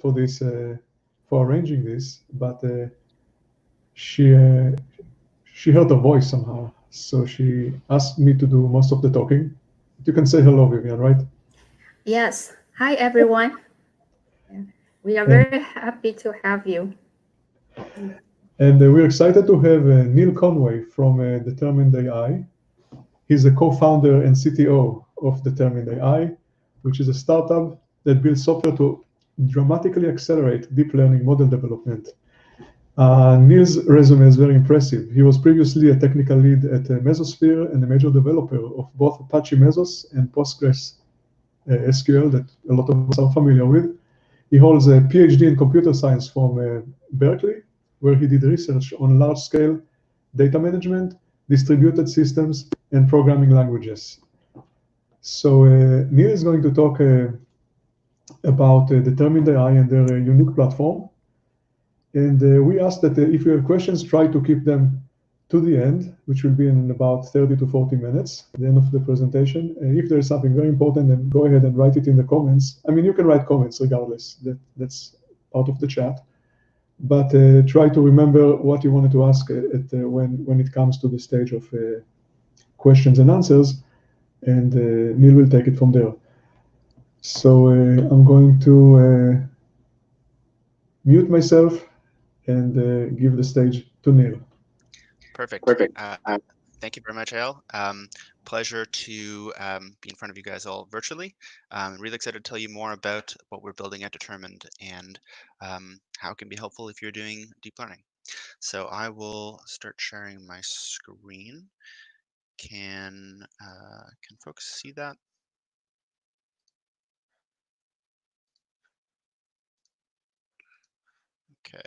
for this, for arranging this, but she uh, she heard a voice somehow, so she asked me to do most of the talking. You can say hello, Vivian, right? Yes. Hi, everyone. Yeah. We are And very happy to have you. we're excited to have Neil Conway from Determined AI. He's the co-founder and CTO of Determined AI, which is a startup that builds software to dramatically accelerate deep learning model development. Neil's resume is very impressive. He was previously a technical lead at Mesosphere and a major developer of both Apache Mesos and Postgres SQL that a lot of us are familiar with. He holds a PhD in computer science from Berkeley, where he did research on large-scale data management, distributed systems, and programming languages. So Neil is going to talk about Determined AI and their unique platform. And we ask that if you have questions, try to keep them to the end, which will be in about 30 to 40 minutes, at the end of the presentation. If there is something very important, then go ahead and write it in the comments. I mean, you can write comments regardless. That's part of the chat. But try to remember what you wanted to ask when it comes to the stage of questions and answers, and Neil will take it from there. So I'm going to mute myself and give the stage to Neil. Perfect. Perfect. Thank you very much, Al. Pleasure to be in front of you guys all virtually. Really excited to tell you more about what we're building at Determined and how it can be helpful if you're doing deep learning. So I will start sharing my screen. Can folks see that? Okay.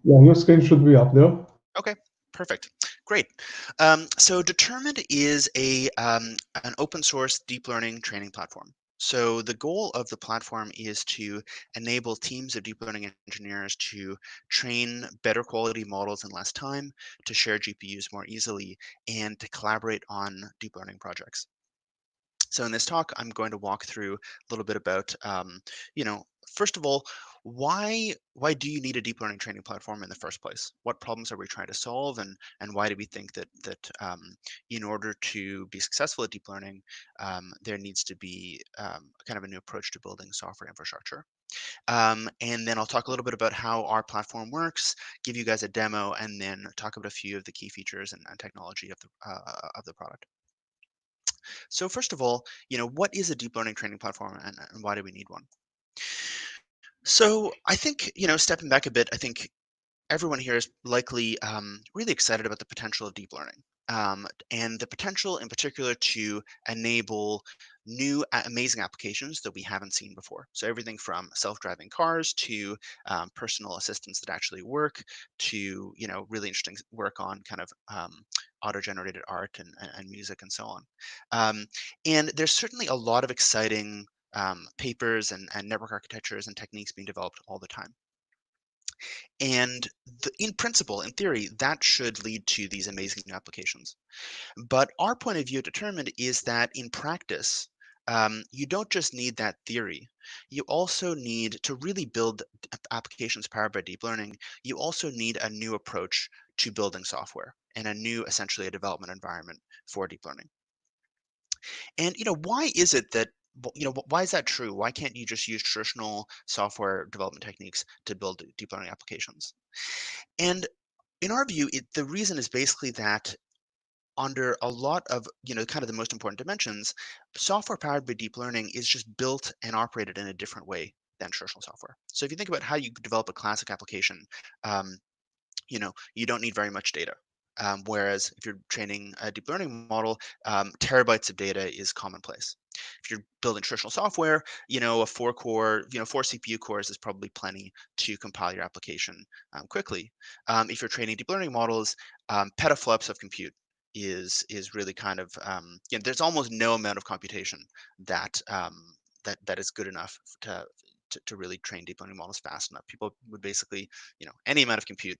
Yeah, your screen should be up there. Okay, perfect. Great. So Determined is an open source deep learning training platform. So the goal of the platform is to enable teams of deep learning engineers to train better quality models in less time, to share GPUs more easily, and to collaborate on deep learning projects. So in this talk, I'm going to walk through a little bit about, first of all, why do you need a deep learning training platform in the first place? What problems are we trying to solve, and why do we think that in order to be successful at deep learning, there needs to be kind of a new approach to building software infrastructure. And then I'll talk a little bit about how our platform works, give you guys a demo, and then talk about a few of the key features and technology of the product. So first of all, what is a deep learning training platform and why do we need one? So I think, stepping back a bit, I think everyone here is likely really excited about the potential of deep learning. And the potential in particular to enable new amazing applications that we haven't seen before. So everything from self-driving cars to personal assistants that actually work to really interesting work on kind of auto-generated art and music and so on. And there's certainly a lot of exciting papers and network architectures and techniques being developed all the time. And in principle, in theory, that should lead to these amazing new applications. But our point of view at Determined is that in practice, you don't just need that theory. You also need to really build applications powered by deep learning. You also need a new approach to building software and a new, essentially, a development environment for deep learning. And why is it that why is that true? Why can't you just use traditional software development techniques to build deep learning applications? And in our view, the reason is basically that under a lot of kind of the most important dimensions, software powered by deep learning is just built and operated in a different way than traditional software. So if you think about how you develop a classic application, you don't need very much data. Whereas if you're training a deep learning model, terabytes of data is commonplace. If you're building traditional software, a four CPU cores is probably plenty to compile your application quickly. If you're training deep learning models, petaflops of compute is really kind of there's almost no amount of computation that that is good enough to really train deep learning models fast enough. People would basically, any amount of compute,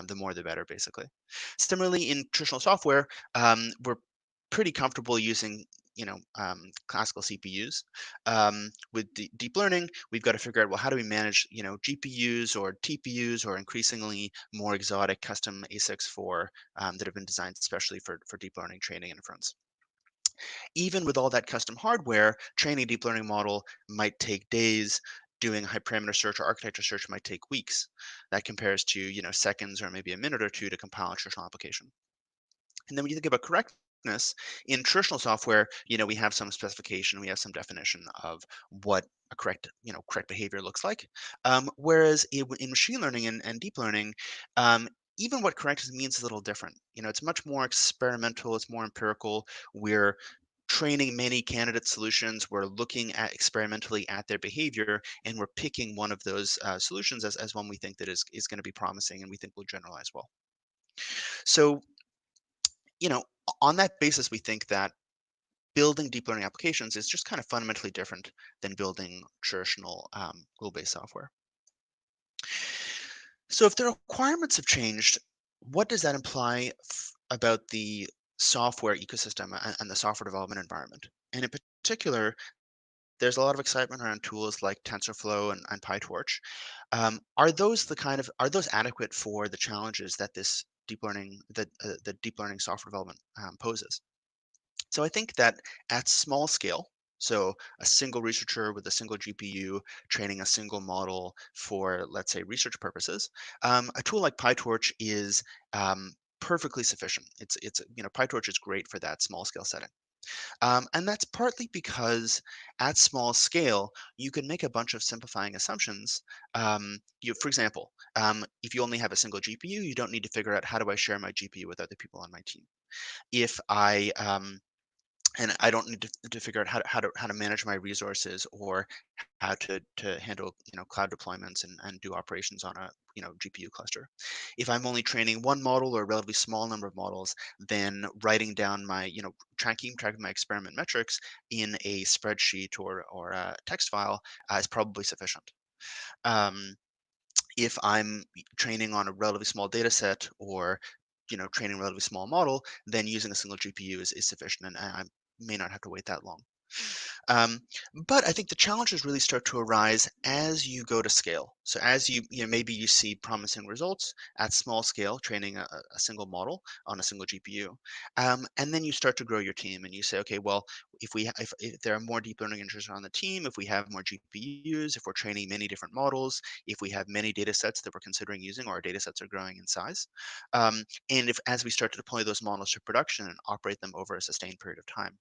the more the better, basically. Similarly, in traditional software, we're pretty comfortable using classical CPUs. With deep learning, we've got to figure out, well, how do we manage GPUs or TPUs or increasingly more exotic custom ASICs for that have been designed especially for deep learning training inference. Even with all that custom hardware, training a deep learning model might take days. Doing hyperparameter search or architecture search might take weeks. That compares to seconds or maybe a minute or two to compile a traditional application. And then when you think about correctness in traditional software, we have some specification, we have some definition of what a correct behavior looks like. Whereas in machine learning and deep learning, even what correctness means is a little different. It's much more experimental, it's more empirical. We're training many candidate solutions. We're looking at experimentally at their behavior, and we're picking one of those solutions as one we think that is going to be promising and we think will generalize well. So on that basis, we think that building deep learning applications is just kind of fundamentally different than building traditional rule-based software. So if the requirements have changed, what does that imply about the software ecosystem and the software development environment? And in particular, there's a lot of excitement around tools like TensorFlow and PyTorch. Are those adequate for the challenges that this deep learning the deep learning software development poses? So I think that at small scale, so a single researcher with a single GPU training a single model for, let's say, research purposes, a tool like PyTorch is perfectly sufficient. PyTorch is great for that small scale setting. And that's partly because at small scale, you can make a bunch of simplifying assumptions. For example, if you only have a single GPU, you don't need to figure out how do I share my GPU with other people on my team. If I and I don't need to figure out how to manage my resources or how to handle cloud deployments and do operations on a GPU cluster. If I'm only training one model or a relatively small number of models, then writing down my keeping track of my experiment metrics in a spreadsheet or a text file is probably sufficient. If I'm training on a relatively small data set or training a relatively small model, then using a single GPU is sufficient, and I may not have to wait that long. But I think the challenges really start to arise as you go to scale. So as maybe you see promising results at small scale, training a single model on a single GPU, and then you start to grow your team, and you say, okay, well, if there are more deep learning engineers on the team, if we have more GPUs, if we're training many different models, if we have many data sets that we're considering using, or our data sets are growing in size, and if as we start to deploy those models to production and operate them over a sustained period of time.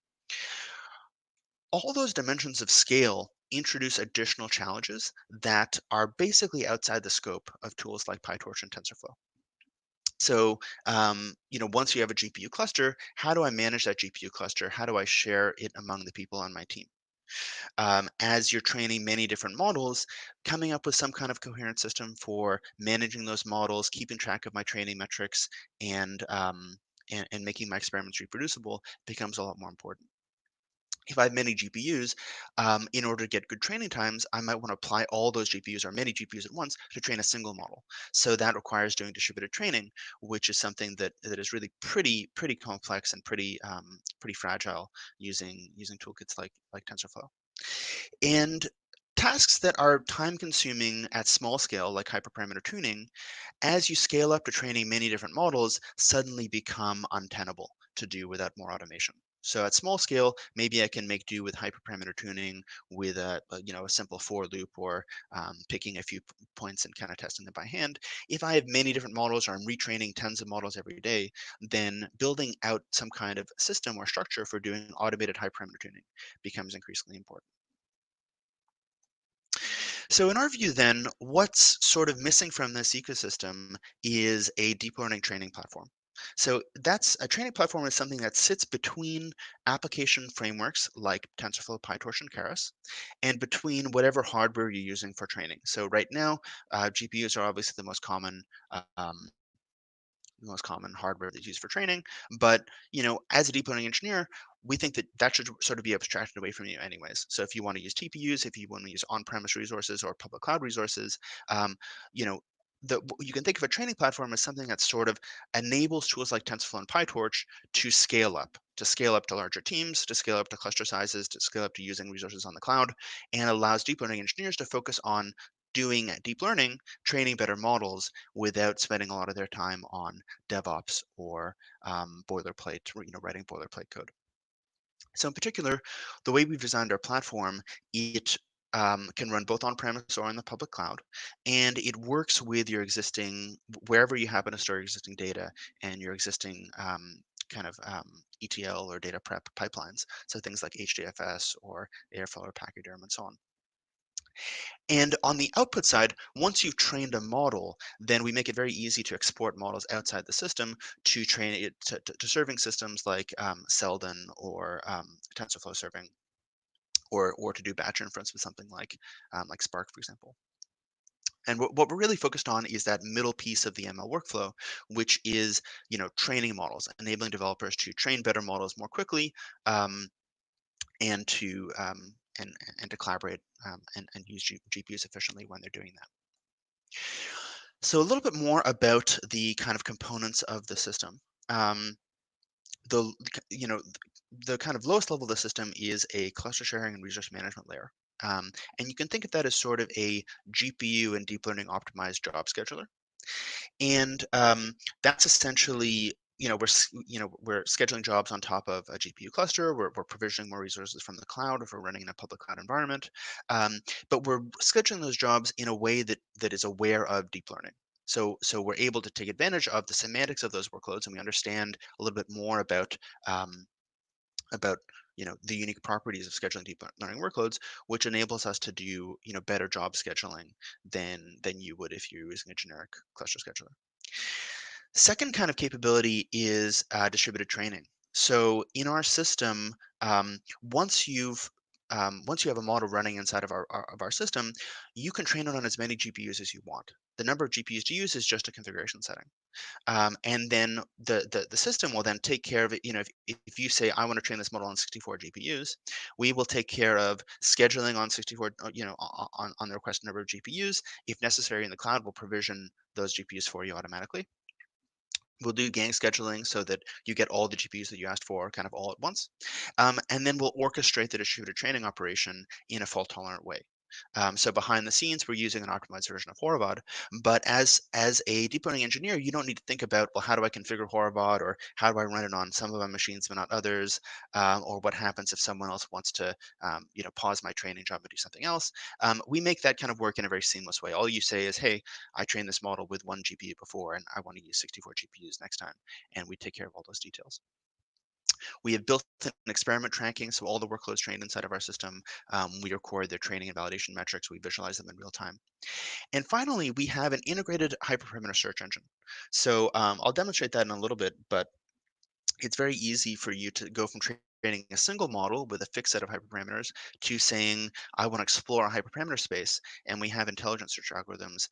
All those dimensions of scale introduce additional challenges that are basically outside the scope of tools like PyTorch and TensorFlow. So, once you have a GPU cluster, how do I manage that GPU cluster? How do I share it among the people on my team? As you're training many different models, coming up with some kind of coherent system for managing those models, keeping track of my training metrics, and making my experiments reproducible becomes a lot more important. If I have many GPUs, in order to get good training times, I might want to apply all those GPUs or many GPUs at once to train a single model. So that requires doing distributed training, which is something that is really pretty complex and pretty fragile using toolkits like TensorFlow. And tasks that are time consuming at small scale, like hyperparameter tuning, as you scale up to training many different models, suddenly become untenable to do without more automation. So at small scale, maybe I can make do with hyperparameter tuning with a simple for loop or picking a few points and kind of testing them by hand. If I have many different models or I'm retraining tons of models every day, then building out some kind of system or structure for doing automated hyperparameter tuning becomes increasingly important. So in our view then, what's sort of missing from this ecosystem is a deep learning training platform. So that's a training platform is something that sits between application frameworks like TensorFlow, PyTorch, and Keras, and between whatever hardware you're using for training. So right now, GPUs are obviously the most common hardware that's used for training. But as a deep learning engineer, we think that should sort of be abstracted away from you anyways. So if you want to use TPUs, if you want to use on-premise resources or public cloud resources, you know, you can think of a training platform as something that sort of enables tools like TensorFlow and PyTorch to scale up, to scale up to larger teams, to scale up to cluster sizes, to scale up to using resources on the cloud, and allows deep learning engineers to focus on doing deep learning, training better models without spending a lot of their time on DevOps or boilerplate, writing boilerplate code. So in particular, the way we've designed our platform, it can run both on-premise or in the public cloud, and it works with your existing, wherever you happen to store your existing data and your existing ETL or data prep pipelines. So things like HDFS or Airflow or Pachyderm and so on. And on the output side, once you've trained a model, then we make it very easy to export models outside the system to train it to serving systems like Selden or TensorFlow serving, or to do batch inference with something like Spark, for example. And what we're really focused on is that middle piece of the ML workflow, which is training models, enabling developers to train better models more quickly, and to and to collaborate and use GPUs efficiently when they're doing that. So a little bit more about the kind of components of the system. The you know the kind of lowest level of the system is a cluster sharing and resource management layer, and you can think of that as sort of a GPU and deep learning optimized job scheduler. And that's essentially, we're scheduling jobs on top of a GPU cluster. We're provisioning more resources from the cloud if we're running in a public cloud environment. But we're scheduling those jobs in a way that is aware of deep learning. So we're able to take advantage of the semantics of those workloads, and we understand a little bit more um, about the unique properties of scheduling deep learning workloads, which enables us to do better job scheduling than you would if you're using a generic cluster scheduler. Second kind of capability is distributed training. So in our system, once you have a model running inside of our system, you can train it on as many GPUs as you want. The number of GPUs to use is just a configuration setting. And then the system will then take care of it. If you say, I want to train this model on 64 GPUs, we will take care of scheduling on 64, on the requested number of GPUs. If necessary in the cloud, we'll provision those GPUs for you automatically. We'll do gang scheduling so that you get all the GPUs that you asked for kind of all at once. And then we'll orchestrate the distributed training operation in a fault-tolerant way. So behind the scenes, we're using an optimized version of Horovod. But as a deep learning engineer, you don't need to think about, well, how do I configure Horovod, or how do I run it on some of my machines but not others, or what happens if someone else wants to pause my training job and do something else. We make that kind of work in a very seamless way. All you say is, hey, I trained this model with 1 GPU before, and I want to use 64 GPUs next time, and we take care of all those details. We have built in experiment tracking, so all the workloads trained inside of our system, we record their training and validation metrics. We visualize them in real time. And finally, we have an integrated hyperparameter search engine. So I'll demonstrate that in a little bit, but it's very easy for you to go from training a single model with a fixed set of hyperparameters to saying, I want to explore a hyperparameter space, and we have intelligent search algorithms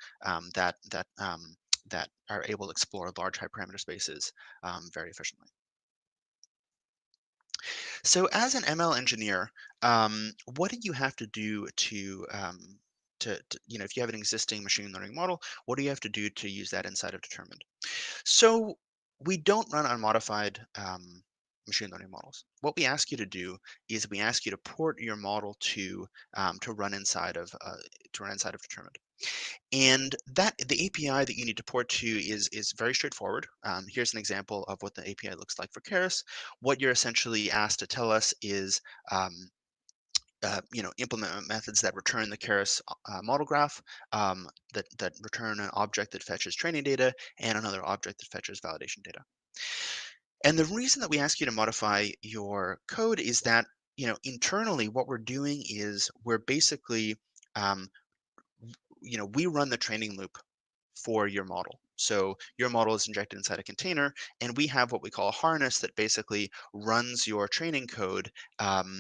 that are able to explore large hyperparameter spaces very efficiently. So as an ML engineer, what do you have to do if you have an existing machine learning model, what do you have to do to use that inside of Determined? So we don't run unmodified machine learning models. What we ask you to do is we ask you to port your model to run inside of Determined. And that the API that you need to port to is very straightforward. Here's an example of what the API looks like for Keras. What you're essentially asked to tell us is implement methods that return the Keras model graph, that return an object that fetches training data, and another object that fetches validation data. And the reason that we ask you to modify your code is that internally what we're doing is we're basically we run the training loop for your model. So your model is injected inside a container, and we have what we call a harness that basically runs your training code and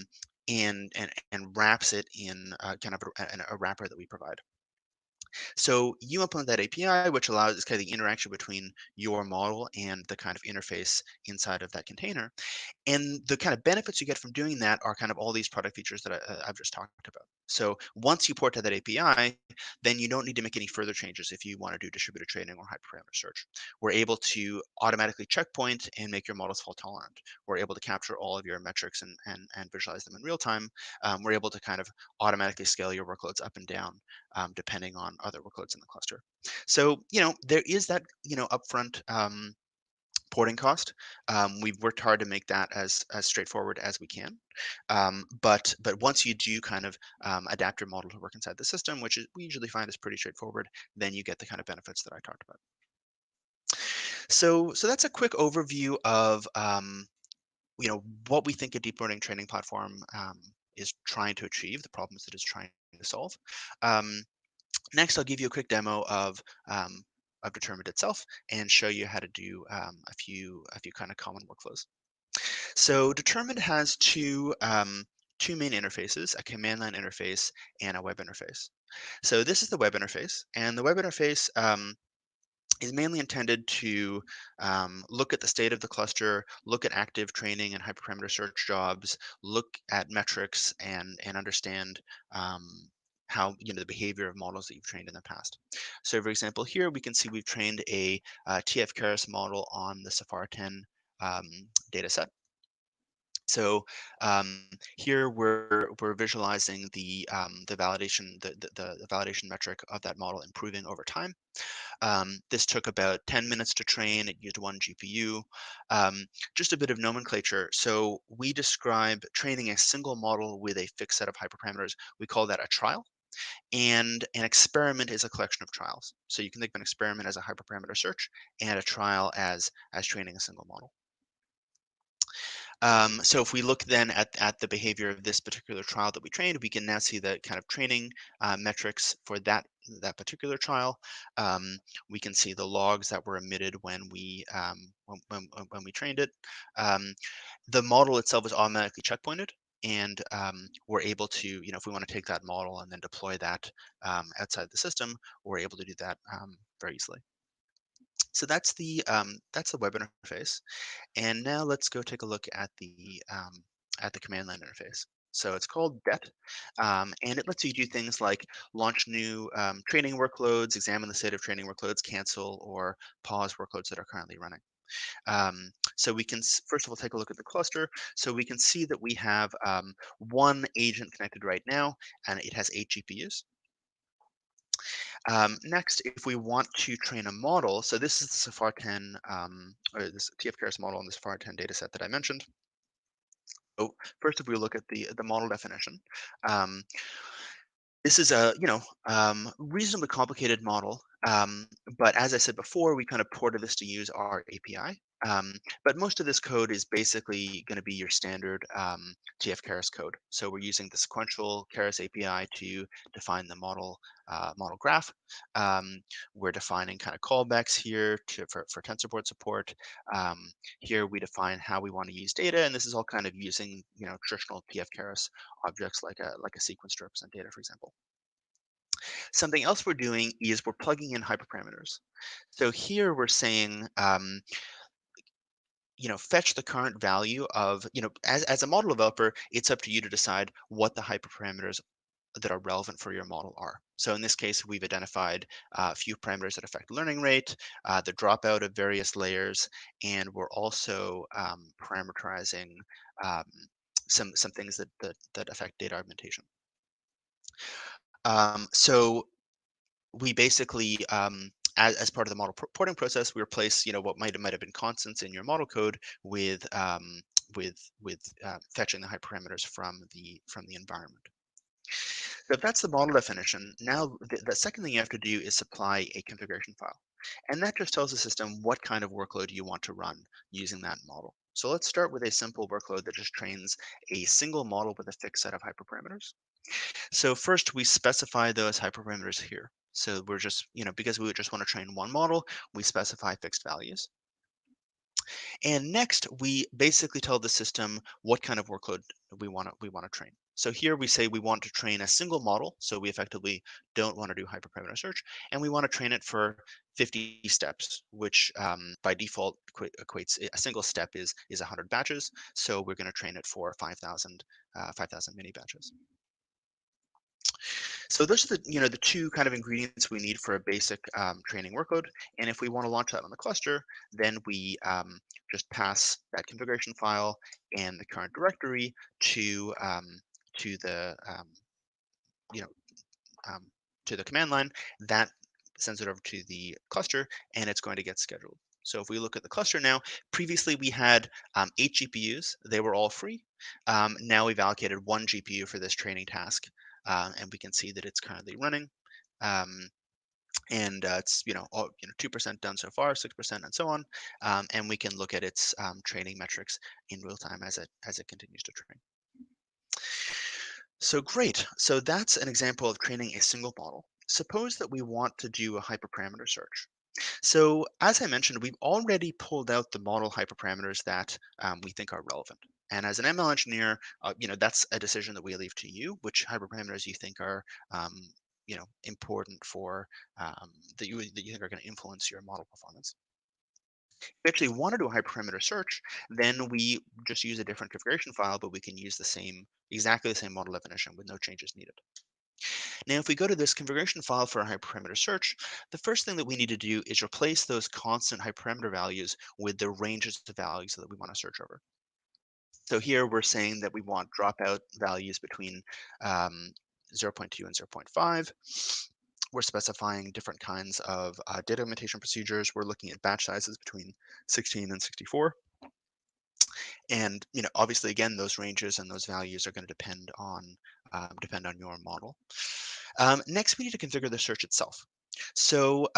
wraps it in kind of a wrapper that we provide. So you implement that API, which allows kind of the interaction between your model and the kind of interface inside of that container. And the kind of benefits you get from doing that are kind of all these product features that I've just talked about. So once you port to that API, then you don't need to make any further changes if you want to do distributed training or hyperparameter search. We're able to automatically checkpoint and make your models fault tolerant. We're able to capture all of your metrics and visualize them in real time. We're able to kind of automatically scale your workloads up and down depending on other workloads in the cluster. So, there is that, upfront porting cost. We've worked hard to make that as straightforward as we can. But once you do kind of adapt your model to work inside the system, which we usually find is pretty straightforward, then you get the kind of benefits that I talked about. So that's a quick overview of what we think a deep learning training platform is trying to achieve, the problems that it's trying to solve. Um, Next, I'll give you a quick demo of Determined itself and show you how to do a few kind of common workflows. So Determined has two main interfaces, a command line interface and a web interface. So this is the web interface, and the web interface is mainly intended to look at the state of the cluster, look at active training and hyperparameter search jobs, look at metrics, and understand how the behavior of models that you've trained in the past. So, for example, here we can see we've trained a TF-Keras model on the Safari 10 data set. So here we're visualizing the validation the validation metric of that model improving over time. This took about 10 minutes to train. It used 1 GPU. Just a bit of nomenclature. So we describe training a single model with a fixed set of hyperparameters. We call that a trial. And an experiment is a collection of trials. So you can think of an experiment as a hyperparameter search and a trial as training a single model. So if we look then at the behavior of this particular trial that we trained, we can now see the kind of training metrics for that particular trial. We can see the logs that were emitted when we trained it. The model itself is automatically checkpointed, and we're able to, if we want to take that model and then deploy that outside the system, we're able to do that very easily. So that's the web interface. And now let's go take a look at the command line interface. So it's called DET, and it lets you do things like launch new training workloads, examine the state of training workloads, cancel or pause workloads that are currently running. So we can first of all take a look at the cluster. So we can see that we have one agent connected right now, and it has 8 GPUs. Next, if we want to train a model, so this is the Safari 10, or this TF-Keras model on the Safari 10 dataset that I mentioned. So first, if we look at the model definition, um, this is a reasonably complicated model, but as I said before, we kind of ported this to use our API. But most of this code is basically going to be your standard TF-Keras code. So we're using the sequential Keras API to define the model graph. We're defining kind of callbacks here for TensorBoard support. Here we define how we want to use data, and this is all kind of using traditional TF-Keras objects like a sequence to represent data, for example. Something else we're doing is we're plugging in hyperparameters. So here we're saying, fetch the current value of, as a model developer, it's up to you to decide what the hyperparameters that are relevant for your model are. So in this case, we've identified a few parameters that affect learning rate, the dropout of various layers, and we're also parameterizing um, some things that affect data augmentation. So we basically, as part of the model porting process, we replace, what might have been constants in your model code with fetching the hyperparameters from the environment. So if that's the model definition, now the second thing you have to do is supply a configuration file, and that just tells the system what kind of workload you want to run using that model. So let's start with a simple workload that just trains a single model with a fixed set of hyperparameters. So first we specify those hyperparameters here. So we're just, because we would just want to train one model, we specify fixed values. And next we basically tell the system what kind of workload we want to train. So here we say we want to train a single model, so we effectively don't want to do hyperparameter search, and we want to train it for 50 steps, which by default equates a single step is 100 batches. So we're going to train it for 5,000 mini batches. So those are the two kind of ingredients we need for a basic training workload. And if we want to launch that on the cluster, then we just pass that configuration file and the current directory to the you know to the command line. That sends it over to the cluster, and it's going to get scheduled. So if we look at the cluster now, previously we had 8 GPUs. They were all free. Now we've allocated 1 GPU for this training task, and we can see that it's currently running. And it's 2% done so far, 6%, and so on. And we can look at its training metrics in real time as it continues to train. So great. So that's an example of training a single model. Suppose that we want to do a hyperparameter search. So as I mentioned, we've already pulled out the model hyperparameters that we think are relevant. And as an ML engineer, that's a decision that we leave to you, which hyperparameters you think are important for that you think are going to influence your model performance. If we actually want to do a hyperparameter search, then we just use a different configuration file, but we can use exactly the same model definition with no changes needed. Now, if we go to this configuration file for a hyperparameter search, the first thing that we need to do is replace those constant hyperparameter values with the ranges of values that we want to search over. So here we're saying that we want dropout values between 0.2 and 0.5. We're specifying different kinds of data augmentation procedures. We're looking at batch sizes between 16 and 64. And obviously, again, those ranges and those values are going to depend on your model. Next, we need to configure the search itself. So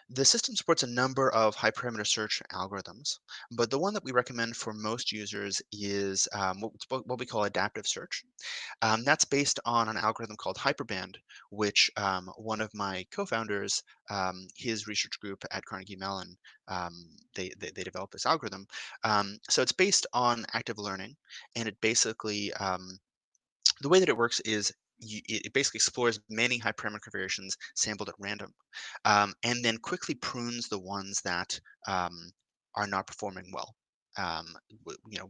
the system supports a number of hyperparameter search algorithms, but the one that we recommend for most users is what we call adaptive search. That's based on an algorithm called Hyperband, which one of my co-founders, his research group at Carnegie Mellon, they developed this algorithm. So it's based on active learning, and it basically the way that it works is it basically explores many hyperparameter configurations sampled at random, and then quickly prunes the ones that are not performing well.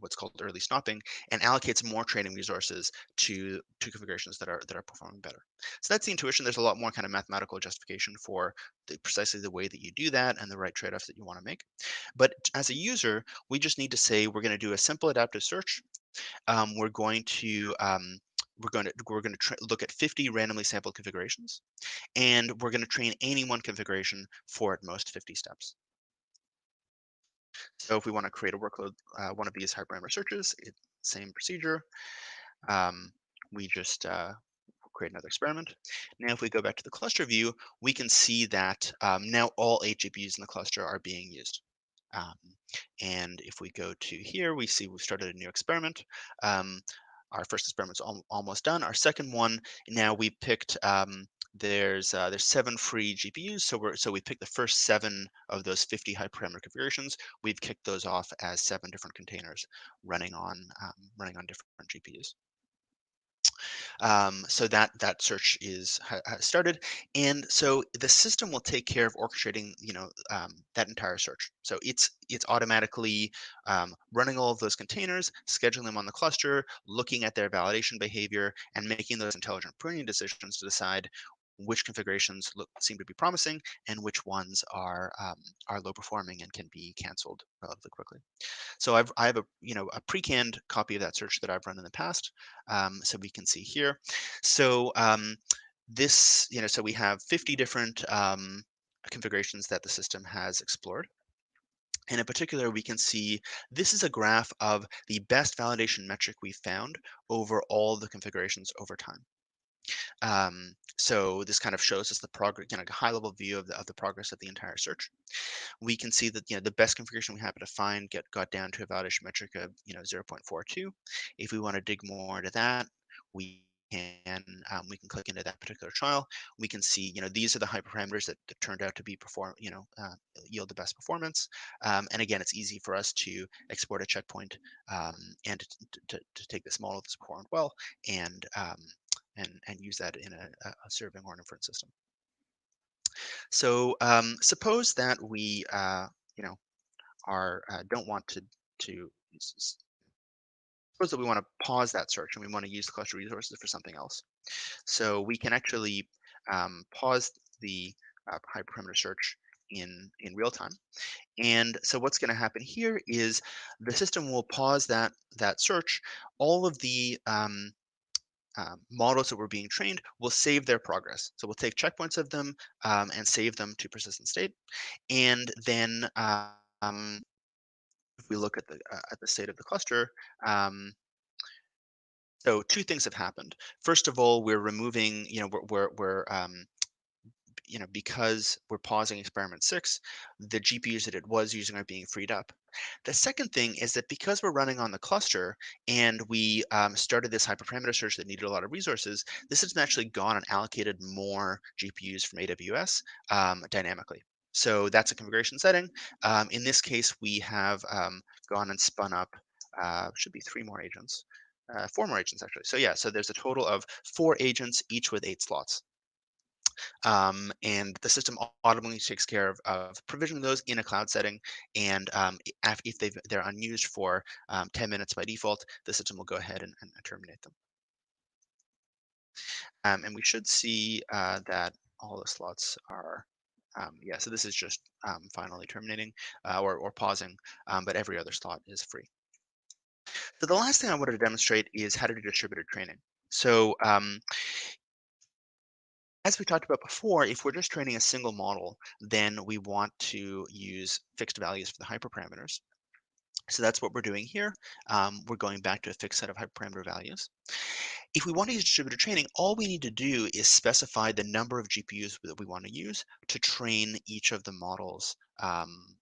What's called early stopping, and allocates more training resources to configurations that are performing better. So that's the intuition. There's a lot more kind of mathematical justification for precisely the way that you do that and the right trade-offs that you want to make. But as a user, we just need to say we're going to do a simple adaptive search. We're going to look at 50 randomly sampled configurations, and we're going to train any one configuration for at most 50 steps. So if we want to create a workload, one of these hyperparameter searches, same procedure. We just create another experiment. Now, if we go back to the cluster view, we can see that now all 8 GPUs in the cluster are being used. And if we go to here, we see we've started a new experiment. Our first experiment's almost done. Our second one, now we picked, there's 7 free GPUs, so we picked the first 7 of those 50 hyperparameter configurations. We've kicked those off as 7 different containers running on different GPUs. So that search has started, and so the system will take care of orchestrating, that entire search. So it's automatically running all of those containers, scheduling them on the cluster, looking at their validation behavior, and making those intelligent pruning decisions to decide which configurations seem to be promising and which ones are low performing and can be canceled relatively quickly. So I have a pre-canned copy of that search that I've run in the past, so we can see here. So this, so we have 50 different configurations that the system has explored. And in particular, we can see this is a graph of the best validation metric we found over all the configurations over time. So this kind of shows us the progress, a high-level view of the progress of the entire search. We can see that the best configuration we happen to find got down to a validation metric of 0.42. If we want to dig more into that, we we can click into that particular trial. We can see, these are the hyperparameters that turned out to be yield the best performance. And again, it's easy for us to export a checkpoint and to take this model that's performed well and use that in a serving or an inference system. So suppose that we don't want to suppose that we want to pause that search and we want to use the cluster resources for something else. So we can actually pause the hyperparameter search in real time. And so what's going to happen here is the system will pause that search. All of the models that were being trained will save their progress. So we'll take checkpoints of them and save them to persistent state. And then if we look at the state of the cluster, so two things have happened. First of all, we're removing, because we're pausing experiment 6, the GPUs that it was using are being freed up. The second thing is that because we're running on the cluster and we started this hyperparameter search that needed a lot of resources, this has actually gone and allocated more GPUs from AWS dynamically. So that's a configuration setting. In this case, we have gone and spun up, should be 3 more agents. 4 more agents actually. So yeah, so there's a total of 4 agents, each with 8 slots. And the system automatically takes care of provisioning those in a cloud setting. And if they're unused for 10 minutes by default, the system will go ahead and terminate them. And we should see that all the slots are, yeah, so this is just finally terminating or pausing, but every other slot is free. So the last thing I wanted to demonstrate is how to do distributed training. So as we talked about before, if we're just training a single model, then we want to use fixed values for the hyperparameters. So that's what we're doing here. We're going back to a fixed set of hyperparameter values. If we want to use distributed training, all we need to do is specify the number of GPUs that we want to use to train each of the models um,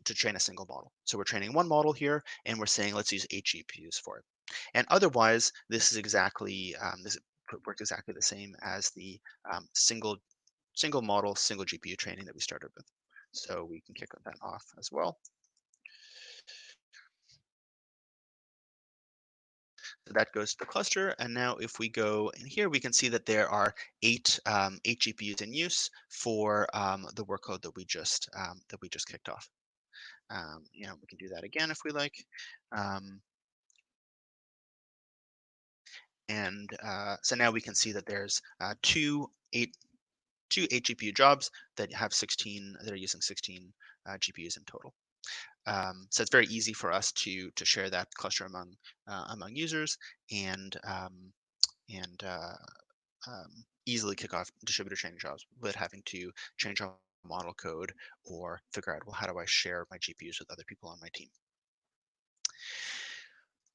to train a single model. So we're training one model here, and we're saying let's use 8 GPUs for it. And otherwise, this is exactly this works exactly the same as the single model, single GPU training that we started with. So we can kick that off as well. So that goes to the cluster, and now if we go in here, we can see that there are 8 GPUs in use for the workload that we just kicked off. We can do that again if we like. So now we can see that there's two 8 GPU jobs that have 16 that are using 16 GPUs in total. So it's very easy for us to share that cluster among users and easily kick off distributed training jobs without having to change our model code or figure out, well, how do I share my GPUs with other people on my team?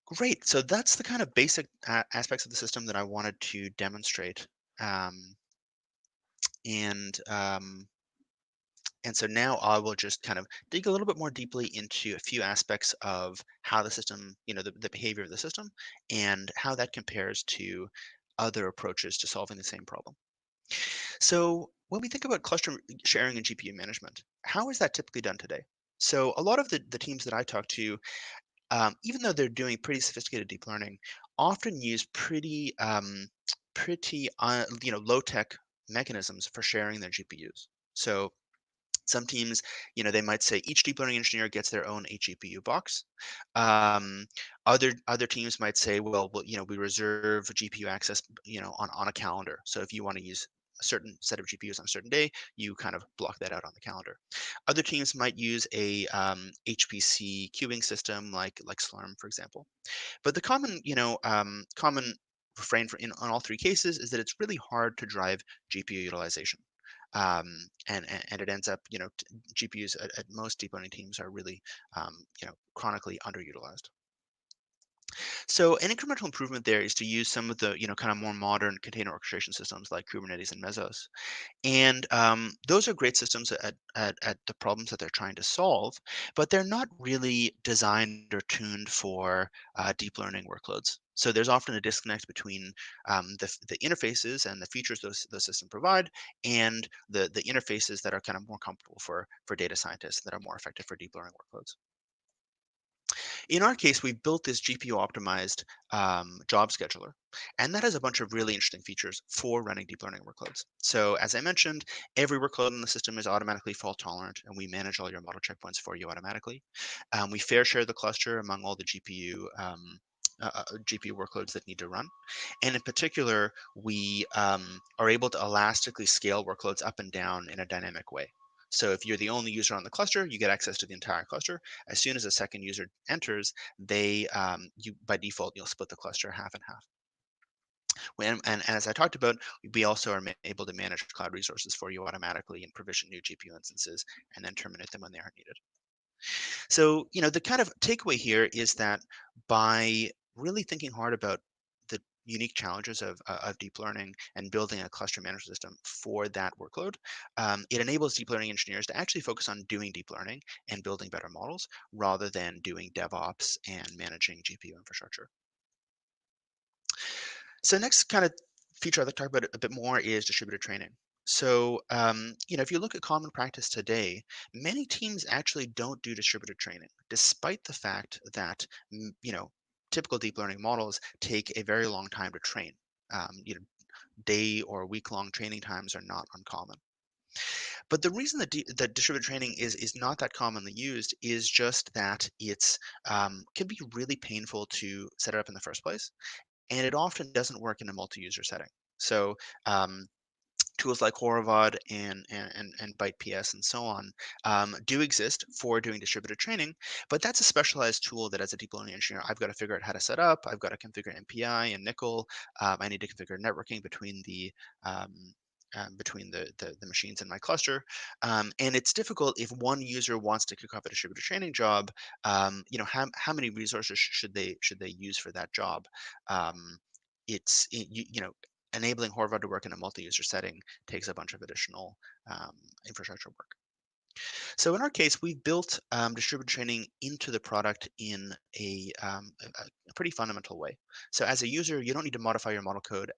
Great. So that's the kind of basic aspects of the system that I wanted to demonstrate. And so now I will just kind of dig a little bit more deeply into a few aspects of how the system, the behavior of the system, and how that compares to other approaches to solving the same problem. So when we think about cluster sharing and GPU management, how is that typically done today? So a lot of the teams that I talk to, even though they're doing pretty sophisticated deep learning, often use pretty low tech mechanisms for sharing their GPUs. So some teams, they might say each deep learning engineer gets their own 8 GPU box. Other teams might say, well, we reserve GPU access, on a calendar. So if you want to use a certain set of GPUs on a certain day, you kind of block that out on the calendar. Other teams might use a HPC queuing system like Slurm, for example. But the common refrain on all 3 cases is that it's really hard to drive GPU utilization. And it ends up, GPUs at most deep learning teams are really, chronically underutilized. So an incremental improvement there is to use some of the, kind of more modern container orchestration systems like Kubernetes and Mesos. And those are great systems at the problems that they're trying to solve, but they're not really designed or tuned for deep learning workloads. So there's often a disconnect between the interfaces and the features those systems provide, and the interfaces that are kind of more comfortable for data scientists that are more effective for deep learning workloads. In our case, we built this GPU optimized job scheduler, and that has a bunch of really interesting features for running deep learning workloads. So as I mentioned, every workload in the system is automatically fault tolerant, and we manage all your model checkpoints for you automatically. We fair share the cluster among all the GPU workloads that need to run. And in particular, we are able to elastically scale workloads up and down in a dynamic way. So if you're the only user on the cluster, you get access to the entire cluster. As soon as a second user enters, you by default you'll split the cluster half and half. And as I talked about, we also are able to manage cloud resources for you automatically and provision new GPU instances and then terminate them when they are needed. So, the kind of takeaway here is that by really thinking hard about the unique challenges of deep learning and building a cluster management system for that workload, it enables deep learning engineers to actually focus on doing deep learning and building better models rather than doing DevOps and managing GPU infrastructure. So next kind of feature I'd like to talk about a bit more is distributed training. So, if you look at common practice today, many teams actually don't do distributed training, despite the fact that, typical deep learning models take a very long time to train. Day or week-long training times are not uncommon. But the reason that distributed training is not that commonly used is just that it's can be really painful to set it up in the first place, and it often doesn't work in a multi-user setting. So um, tools like Horovod and BytePS and so on do exist for doing distributed training, but that's a specialized tool that as a deep learning engineer, I've got to figure out how to set up. I've got to configure MPI and Nickel. I need to configure networking um, between the machines in my cluster, and it's difficult if one user wants to kick off a distributed training job. How many resources should they use for that job? Um, enabling Horovod to work in a multi-user setting takes a bunch of additional infrastructure work. So in our case, we built distributed training into the product in a pretty fundamental way. So as a user, you don't need to modify your model code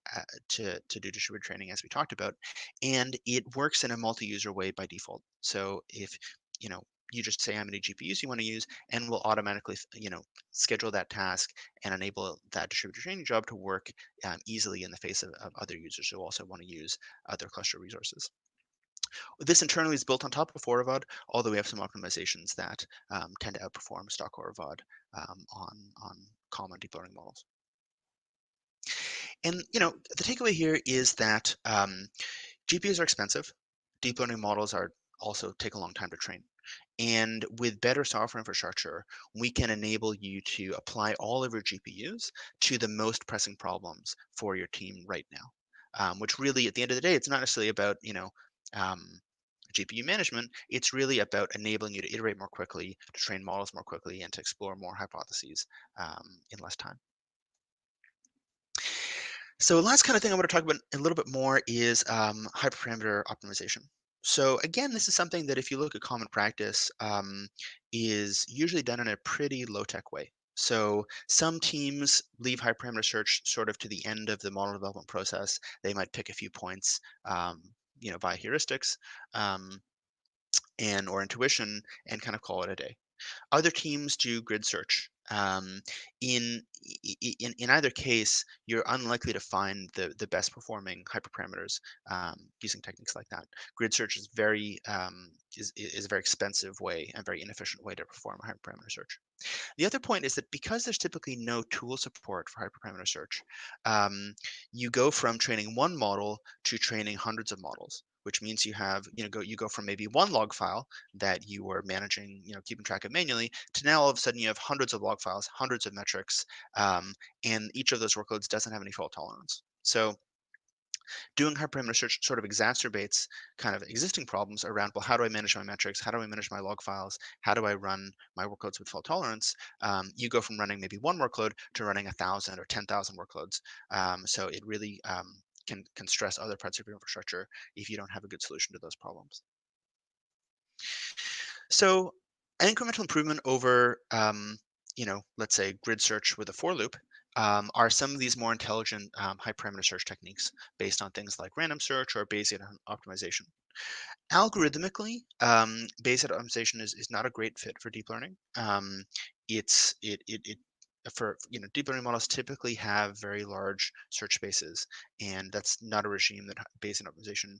to do distributed training, as we talked about, and it works in a multi-user way by default. So if you know you just say how many GPUs you want to use, and we'll automatically schedule that task and enable that distributed training job to work easily in the face of other users who also want to use other cluster resources. This internally is built on top of Horovod, although we have some optimizations that tend to outperform stock Horovod on common deep learning models. And the takeaway here is that GPUs are expensive. Deep learning models are also take a long time to train. And with better software infrastructure, we can enable you to apply all of your GPUs to the most pressing problems for your team right now. Which really, at the end of the day, it's not necessarily about um, GPU management. It's really about enabling you to iterate more quickly, to train models more quickly, and to explore more hypotheses in less time. So last kind of thing I want to talk about a little bit more is hyperparameter optimization. So again, this is something that if you look at common practice, is usually done in a pretty low-tech way. So some teams leave hyperparameter search sort of to the end of the model development process. They might pick a few points, via heuristics or intuition, and kind of call it a day. Other teams do grid search. In either case, you're unlikely to find the best performing hyperparameters using techniques like that. Grid search is a very expensive way and very inefficient way to perform a hyperparameter search. The other point is that because there's typically no tool support for hyperparameter search, you go from training one model to training hundreds of models, which means you go from maybe one log file that you were managing, keeping track of manually, to now all of a sudden you have hundreds of log files, hundreds of metrics, and each of those workloads doesn't have any fault tolerance. So Doing hyperparameter search sort of exacerbates kind of existing problems around, well, how do I manage my metrics? How do I manage my log files? How do I run my workloads with fault tolerance? You go from running maybe one workload to running 1,000 or 10,000 workloads. So it really can stress other parts of your infrastructure if you don't have a good solution to those problems. So an incremental improvement over, let's say grid search with a for loop are some of these more intelligent high-parameter search techniques based on things like random search or Bayesian optimization. Algorithmically, Bayesian optimization is not a great fit for deep learning. For deep learning models typically have very large search spaces, and that's not a regime that Bayesian optimization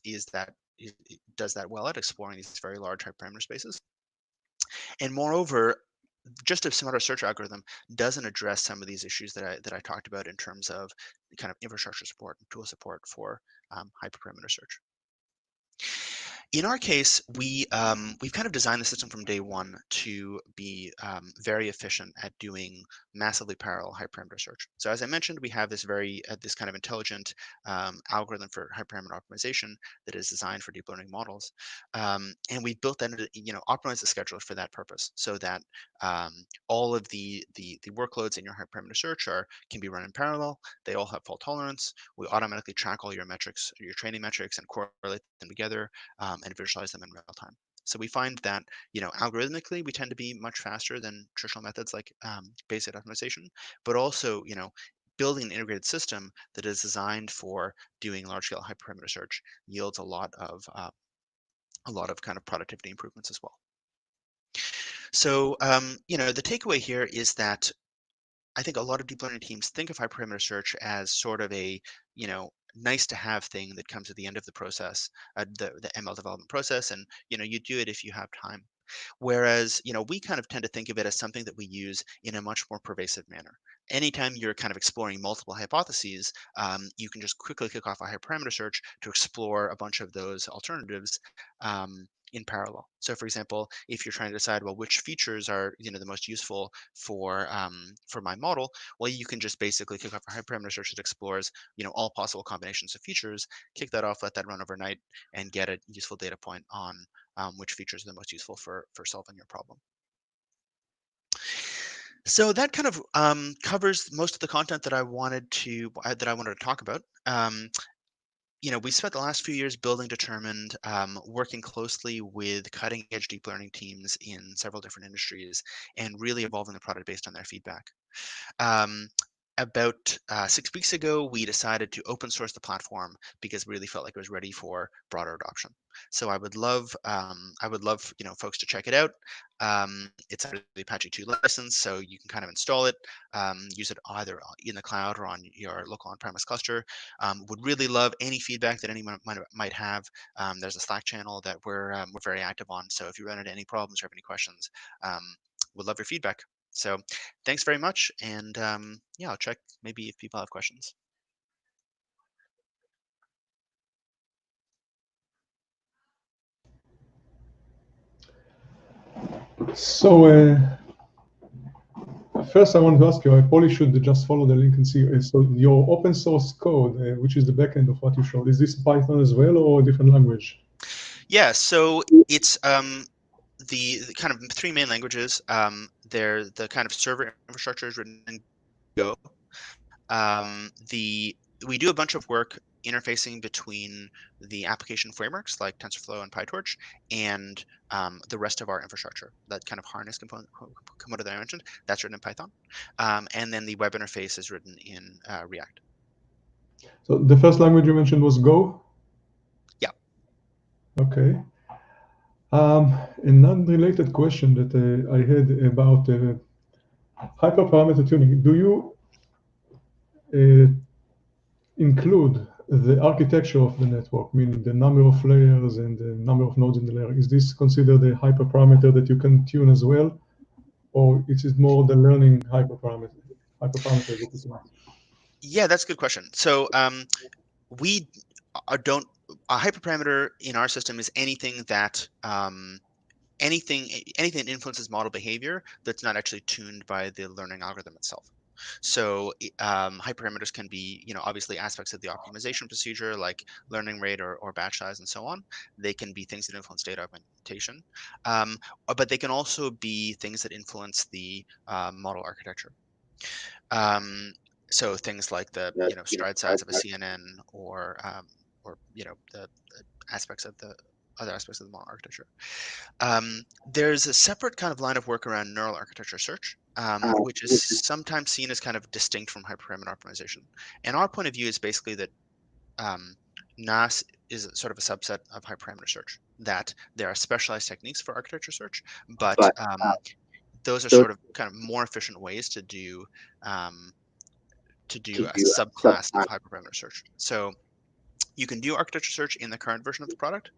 is that it does that well at exploring these very large hyperparameter spaces. And moreover, just a smarter search algorithm doesn't address some of these issues that I talked about in terms of kind of infrastructure support and tool support for hyperparameter search. In our case, we've kind of designed the system from day one to be very efficient at doing massively parallel hyperparameter search. So as I mentioned, we have this this kind of intelligent algorithm for hyperparameter optimization that is designed for deep learning models, and we built that into, optimized the scheduler for that purpose, so that all of the workloads in your hyperparameter search can be run in parallel. They all have fault tolerance. We automatically track all your metrics, your training metrics, and correlate them together. And visualize them in real time. So we find that, algorithmically, we tend to be much faster than traditional methods like Bayesian optimization, but also, building an integrated system that is designed for doing large-scale hyperparameter search yields a lot of kind of productivity improvements as well. So, the takeaway here is that I think a lot of deep learning teams think of hyperparameter search as sort of a, nice to have thing that comes at the end of the process, the ML development process, and you do it if you have time. Whereas, we kind of tend to think of it as something that we use in a much more pervasive manner. Anytime you're kind of exploring multiple hypotheses, you can just quickly kick off a hyperparameter search to explore a bunch of those alternatives in parallel. So, for example, if you're trying to decide, well, which features are the most useful for my model, well, you can just basically kick off a hyperparameter search that explores all possible combinations of features, kick that off, let that run overnight, and get a useful data point on which features are the most useful for solving your problem. So that kind of covers most of the content that I wanted to talk about. We spent the last few years building Determined, working closely with cutting edge deep learning teams in several different industries, and really evolving the product based on their feedback. About 6 weeks ago, we decided to open source the platform because we really felt like it was ready for broader adoption. So I would love folks to check it out. It's under the Apache 2 license, so you can kind of install it, use it either in the cloud or on your local on-premise cluster. Would really love any feedback that anyone might have. There's a Slack channel that we're very active on. So if you run into any problems or have any questions, would love your feedback. So thanks very much. And I'll check maybe if people have questions. So first, I want to ask you, I probably should just follow the link and see. So your open source code, which is the backend of what you showed, is this Python as well or a different language? Yeah, so it's the kind of three main languages. They're the kind of server infrastructure is written in Go. We do a bunch of work interfacing between the application frameworks like TensorFlow and PyTorch and the rest of our infrastructure. That kind of harness component that I mentioned, that's written in Python. And then the web interface is written in React. So the first language you mentioned was Go? Yeah. Okay. An unrelated question that I had about hyperparameter tuning. Do you include the architecture of the network, meaning the number of layers and the number of nodes in the layer? Is this considered a hyperparameter that you can tune as well, or is it more the learning hyperparameter that you tune? Yeah, that's a good question. So we don't. A hyperparameter in our system is anything that anything that influences model behavior that's not actually tuned by the learning algorithm itself. So hyperparameters can be, obviously aspects of the optimization procedure like learning rate or batch size and so on. They can be things that influence data augmentation, but they can also be things that influence the model architecture. So things like the stride size of a CNN or the aspects of the other aspects of the model architecture. There's a separate kind of line of work around neural architecture search, which is sometimes seen as kind of distinct from hyperparameter optimization. And our point of view is basically that NAS is sort of a subset of hyperparameter search, that there are specialized techniques for architecture search, but those are sort of kind of more efficient ways to do a subclass of hyperparameter search. So you can do architecture search in the current version of the product.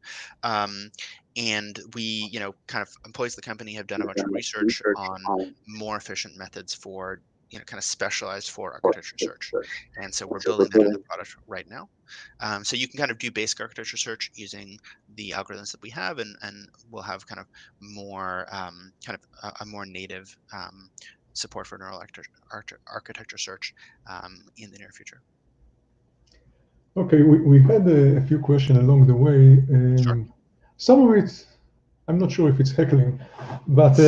And we, kind of employees of the company have done a bunch of research on more efficient methods for, kind of specialized for architecture search. And so we're building that in the product right now. So you can kind of do basic architecture search using the algorithms that we have, and we'll have kind of more kind of a more native support for neural architecture search in the near future. Okay, we had a few questions along the way. Sure. Some of it, I'm not sure if it's heckling, but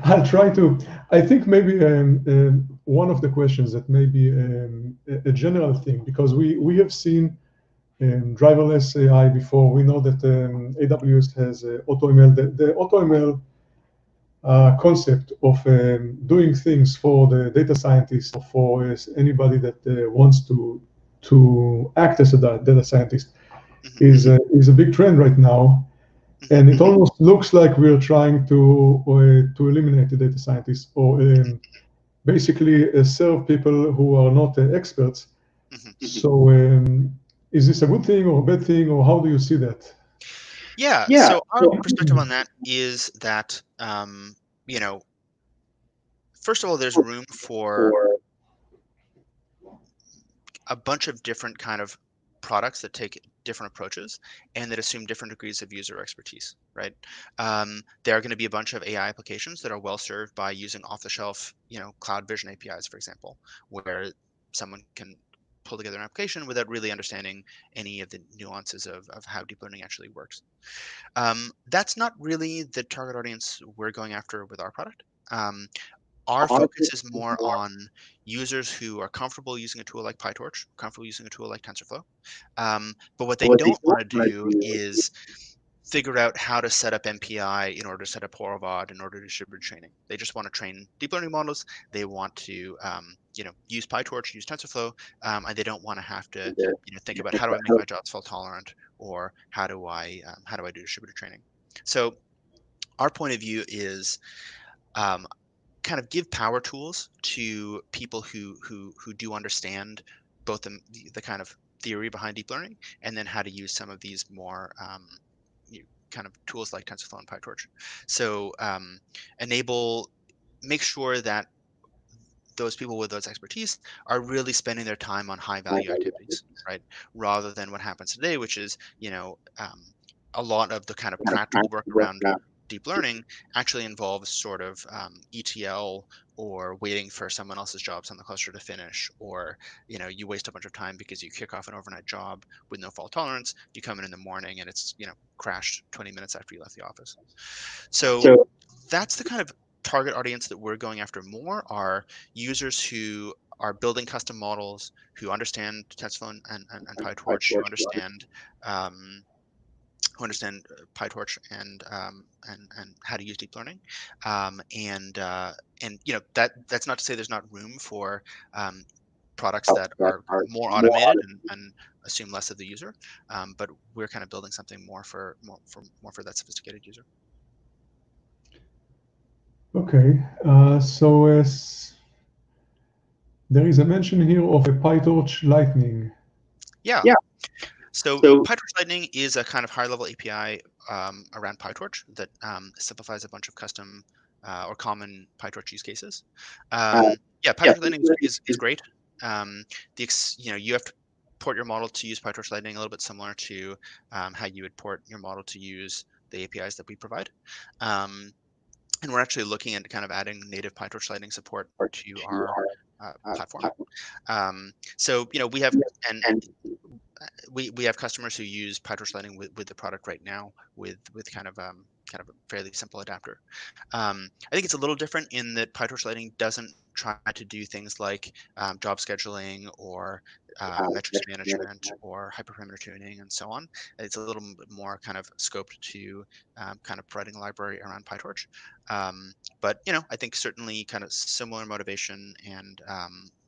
I'll try to. I think maybe one of the questions that may be a general thing, because we have seen driverless AI before. We know that AWS has AutoML. The AutoML concept of doing things for the data scientist or for anybody that wants to act as a data scientist is a big trend right now, and it almost looks like we're trying to eliminate the data scientists or basically serve people who are not experts. So is this a good thing or a bad thing, or how do you see that? Yeah. So our perspective on that is that first of all, there's room for a bunch of different kind of products that take different approaches and that assume different degrees of user expertise, right? There are going to be a bunch of AI applications that are well served by using off-the-shelf, Cloud Vision APIs, for example, where someone can pull together an application without really understanding any of the nuances of how deep learning actually works. That's not really the target audience we're going after with our product. Our focus is more on users who are comfortable using a tool like PyTorch, comfortable using a tool like TensorFlow. But what they don't want to do is figure out how to set up MPI in order to set up Horovod in order to distribute training. They just want to train deep learning models. They want to, use PyTorch, use TensorFlow, and they don't want to have to, think about how do I make my jobs fault tolerant, or how do I do distributed training. So our point of view is kind of give power tools to people who do understand both the kind of theory behind deep learning, and then how to use some of these more kind of tools like TensorFlow and PyTorch. So make sure that those people with those expertise are really spending their time on high value activities, right? Rather than what happens today, which is, a lot of the kind of practical work around deep learning actually involves sort of ETL or waiting for someone else's jobs on the cluster to finish, or you waste a bunch of time because you kick off an overnight job with no fault tolerance. You come in the morning and it's crashed 20 minutes after you left the office. So that's the kind of target audience that we're going after more, are users who are building custom models, who understand TensorFlow and PyTorch, who understand PyTorch and how to use deep learning, and that's not to say there's not room for products that are more automated and assume less of the user, but we're kind of building something more for that sophisticated user. Okay, so there is a mention here of a PyTorch Lightning. Yeah. So PyTorch Lightning is a kind of high-level API around PyTorch that simplifies a bunch of custom or common PyTorch use cases. PyTorch Lightning is great. You have to port your model to use PyTorch Lightning a little bit similar to how you would port your model to use the APIs that we provide. And we're actually looking at kind of adding native PyTorch Lightning support to our platform. So we have we have customers who use PyTorch Lightning with the product right now with kind of a fairly simple adapter. I think it's a little different in that PyTorch Lightning doesn't try to do things like job scheduling or metrics management or hyperparameter tuning and so on. It's a little bit more kind of scoped to kind of providing a library around PyTorch. But I think certainly kind of similar motivation, and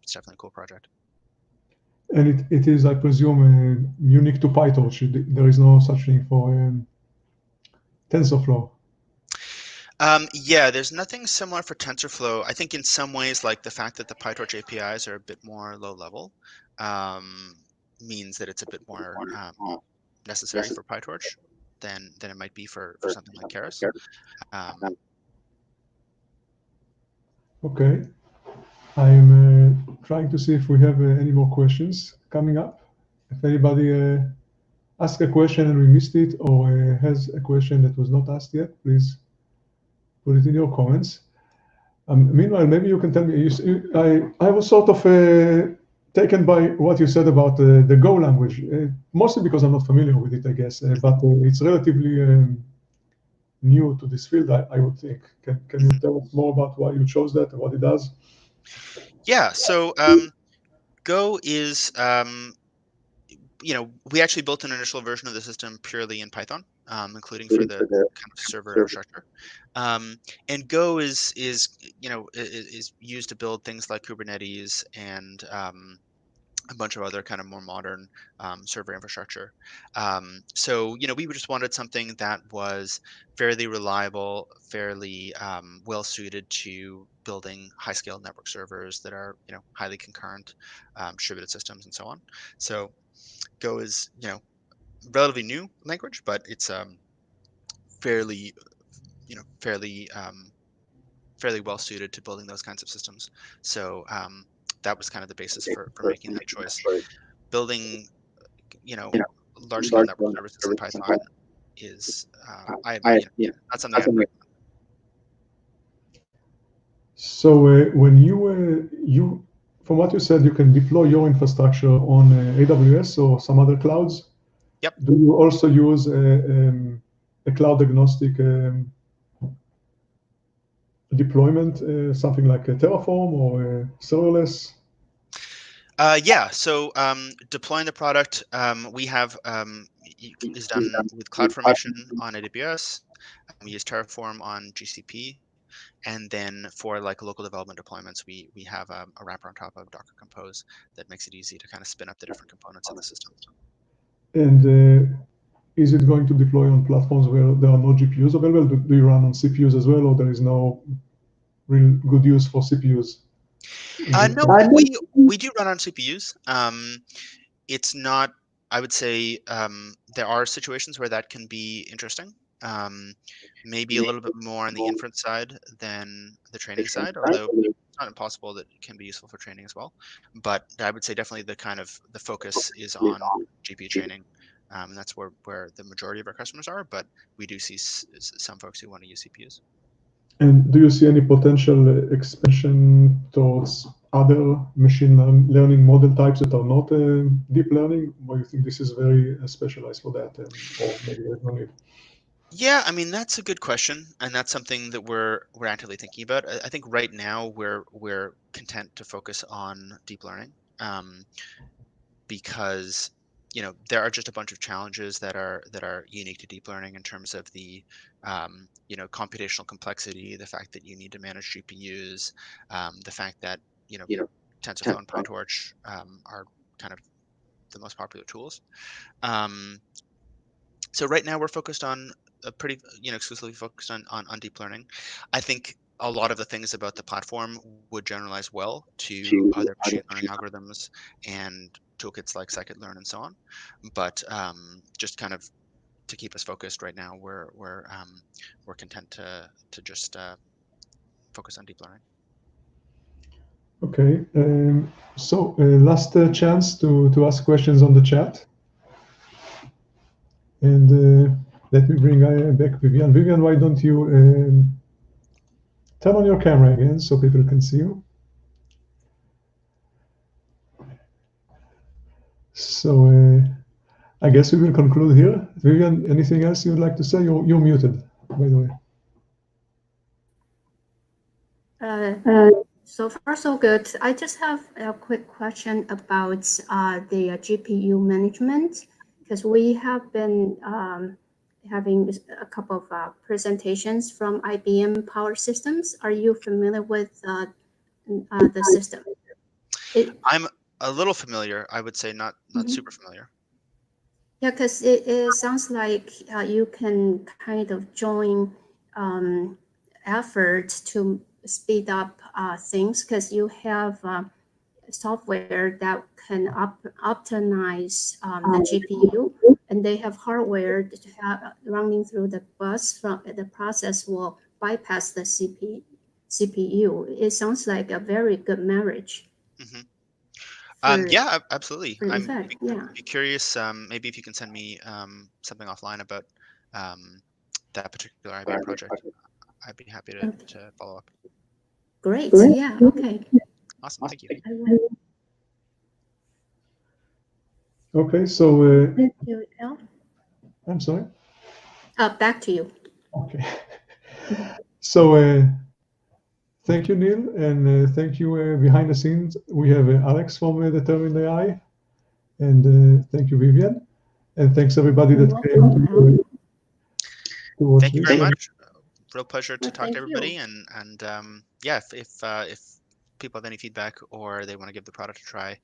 it's definitely a cool project. And it is, I presume, unique to PyTorch. There is no such thing for TensorFlow. Yeah, there's nothing similar for TensorFlow. I think in some ways, like the fact that the PyTorch APIs are a bit more low level means that it's a bit more necessary for PyTorch than it might be for something like Keras. Okay. I'm trying to see if we have any more questions coming up. If anybody asked a question and we missed it, or has a question that was not asked yet, please put it in your comments. Meanwhile, maybe you can tell me, I was sort of taken by what you said about the Go language, mostly because I'm not familiar with it, I guess, but it's relatively new to this field, I would think. Can you tell us more about why you chose that and what it does? Yeah, so Go is, we actually built an initial version of the system purely in Python, including for the kind of server infrastructure. And Go is used to build things like Kubernetes and a bunch of other kind of more modern server infrastructure. So we just wanted something that was fairly reliable, fairly well suited to building high-scale network servers that are highly concurrent, distributed systems, and so on. So Go is relatively new language, but it's fairly fairly well suited to building those kinds of systems. So that was kind of the basis for making that choice. Building large scale network services in Python is not something I'd recommend. So when you from what you said, you can deploy your infrastructure on AWS or some other clouds. Yep. Do you also use a cloud agnostic deployment, something like a Terraform or serverless? Yeah. So deploying the product, we have is done with CloudFormation on AWS. We use Terraform on GCP. And then for like local development deployments, we have a wrapper on top of Docker Compose that makes it easy to kind of spin up the different components of the system. And is it going to deploy on platforms where there are no GPUs available? Do you run on CPUs as well, or there is no real good use for CPUs? No, we do run on CPUs. It's not, I would say, there are situations where that can be interesting. Maybe a little bit more on the inference side than the training side, although it's not impossible that it can be useful for training as well. But I would say definitely the focus is on GPU training. And that's where the majority of our customers are, but we do see some folks who want to use CPUs. And do you see any potential expansion towards other machine learning model types that are not deep learning, or you think this is very specialized for that, or maybe there's no need? Yeah, I mean that's a good question, and that's something that we're actively thinking about. I think right now we're content to focus on deep learning, because there are just a bunch of challenges that are unique to deep learning in terms of the computational complexity, the fact that you need to manage GPUs, the fact that TensorFlow and PyTorch are kind of the most popular tools. So right now we're focused on pretty exclusively focused on deep learning. I think a lot of the things about the platform would generalize well to other machine learning algorithms and toolkits like scikit-learn and so on. But just kind of to keep us focused right now, we're content to just focus on deep learning. Okay. So last chance to ask questions on the chat. And let me bring back Vivian. Vivian, why don't you turn on your camera again so people can see you? So I guess we will conclude here. Vivian, anything else you would like to say? You're muted, by the way. So far, so good. I just have a quick question about the GPU management, because we have been having a couple of presentations from IBM Power Systems. Are you familiar with the system? I'm a little familiar. I would say not super familiar. Yeah, because it sounds like you can kind of join efforts to speed up things, because you have software that can optimize the GPU, and they have hardware to have running through the bus. From the process will bypass the CPU. It sounds like a very good marriage. Yeah, absolutely. For the I'm fact, yeah. be curious. Maybe if you can send me something offline about that particular IBM project, I'd be happy to follow up. Great. Yeah. Okay. Awesome. Thank you. I will. Okay, so Thank you, El. I'm sorry. Back to you. Okay. So thank you, Neil, and thank you behind the scenes. We have Alex from Determined AI, and thank you, Vivian, and thanks everybody You're that came welcome, to watch Thank you this. very And much. Real pleasure to Well, talk thank to everybody. you. And yeah, if people have any feedback or they want to give the product a try,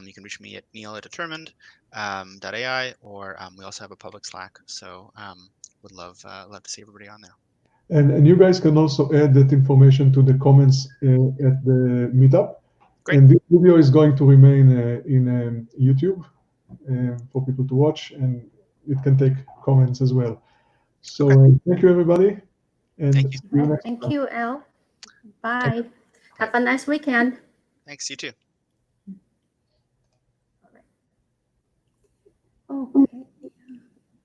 you can reach me at neil@determined.ai, or we also have a public Slack. So would love to see everybody on there. And you guys can also add that information to the comments at the meetup. Great. And this video is going to remain in YouTube for people to watch, and it can take comments as well. So thank you, everybody. And Thank you. see you next Thank time. you, El. Bye. Have a nice weekend. Thanks. You too.